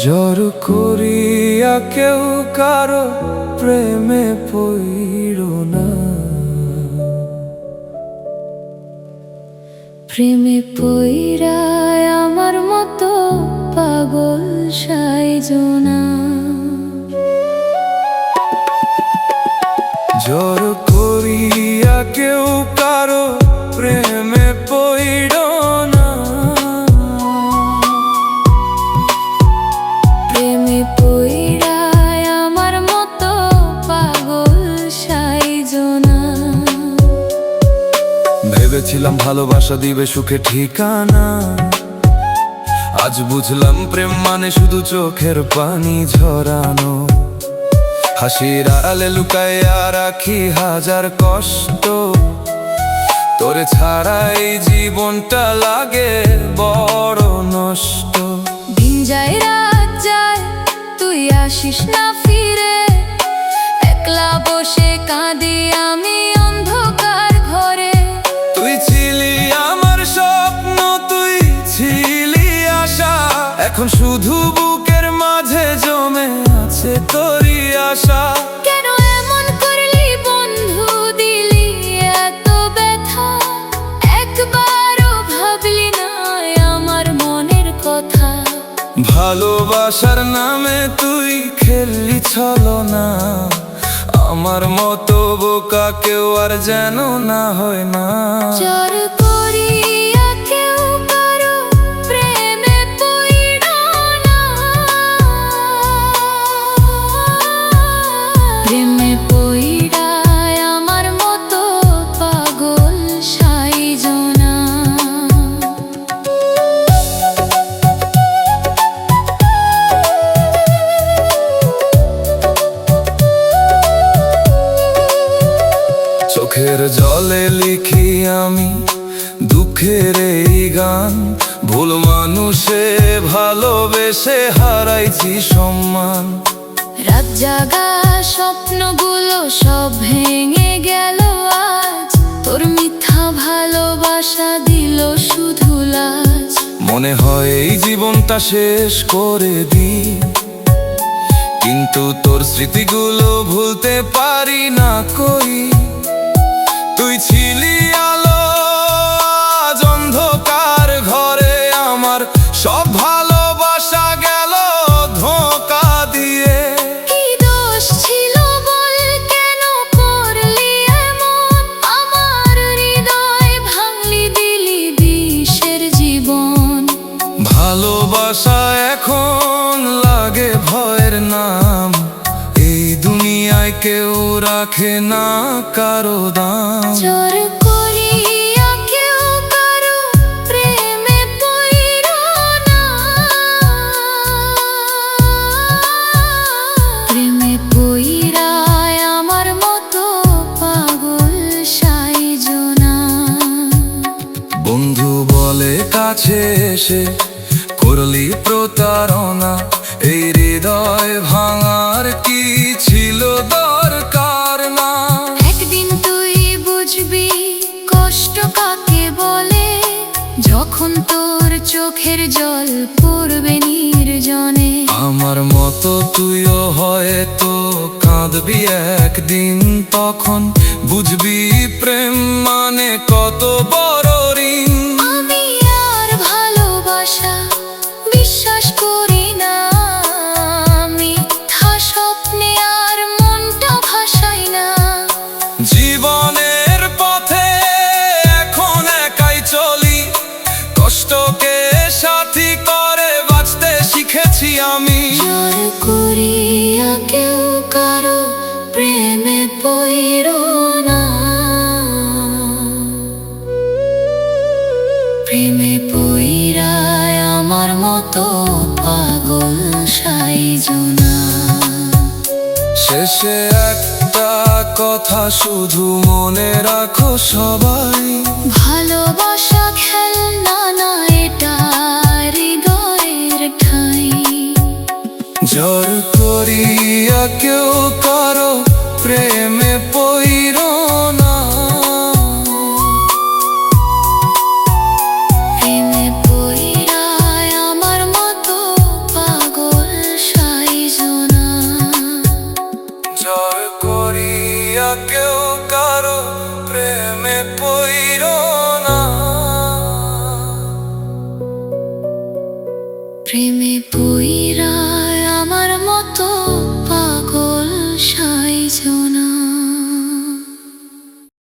জোর করিয়া কেউ কারো প্রেমে পড়িও না। প্রেমে পইরা আমার মতো পাগল সাইজো না। জোর করিয়া কেউ কারো প্রেমে পড়িও না। প্রেমে পইরা আমার মতো পাগল সাইজো না। ভেবেছিলাম ভালোবাসা দিবে সুখে ঠিকানা, আজ বুঝলাম প্রেম মানে শুধু চোখের পানি ঝরানো। হাসির আড়ালে লুকাইয়া রাখি হাজার কষ্ট, তোরে ছাড়া এই জীবনটা লাগে বড় নষ্ট। দিন যায় রাত যায় তুই আসিস না ফিরে, একলা বসে কাঁদি আমি অন্ধকার ঘরে। তুই ছিলি আমার স্বপ্ন, তুই ছিলি আশা, এখন শুধু বুকের মাঝে জমে আছে তোরই আশা। কেন এমন করলি বন্ধু, দিলি এত ব্যথা, একবারও ভাবলি না আমার মনের কথা। ভালোবাসার নামে তুই খেললি ছলনা, আমার মতো বোকা কেউ আর যেন না হয় না। জোর করিয়া কেউ কারো প্রেমে পইড়ো না। প্রেমে পইড়া আমার মতো পাগল সাইজো না। চোখের জলে লিখি আমি দুঃখের এই গান, ভুল মানুষে ভালোবেসে হারাইছি সম্মান। রাত জাগা স্বপ্নগুলো সব ভেঙে গেল আজ, তোর মিথ্যা ভালোবাসা দিল শুধু লাজ। মনে হয় এই জীবনটা শেষ করে দিই, কিন্তু তোর স্মৃতিগুলো ভুলতে পারি না কই। তুই ছিলি আলো আজ অন্ধকার ঘরে, আমার সব ভালোবাসা গেল ধোঁকা দিয়ে। কি দোষ ছিল বল, কেন করলি এমন, আমার হৃদয় ভাঙলি দিলি বিষের জীবন। ভালোবাসা এখন লাগে ভয়ের নাম, এই দুনিয়ায় কেউ রাখে না কারো দাম। জোর করিয়া কেউ কারো প্রেমে পইড়ো না। প্রেমে পইড়া আমার মতো পাগল সাইজো না। বন্ধু বলে কাছে এসে করলি প্রতারণা, এই হৃদয় ভাঙার কি ছিল দরকার না। একদিন তুই বুঝবি কষ্ট কাকে বলে, যখন তোর চোখের জল পড়বে নির্জনে। আমার মতো তুইও হয়তো কাঁদবি একদিন, তখন বুঝবি প্রেম মানে কত বড় ঋণ। আমি আর ভালোবাসা বিশ্বাস করি না, মিথ্যা স্বপ্নে আর মনটা ভাসাই না। জীবনের পথে এখন একাই চলি, কষ্টকে সাথী করে বাঁচতে শিখেছি আমি। জোর করিয়া কেউ কারো প্রেমে পইড়ো না। প্রেমে পইড়া আমার মতো পাগল সাইজো না। শেষে একটা কথা শুধু মনে রাখো সবাই, ভালোবাসা খেলনা না, এটা হৃদয়ের ঠাঁই। জোর করিয়া কেউ কারো প্রেমে পইড়ো না। প্রেমে পইড়া আমার মতো পাগল করিয়া কেউ কারো প্রেমে পইর না। প্রেমে পইরা আমার মতো পাগল সাইজো না।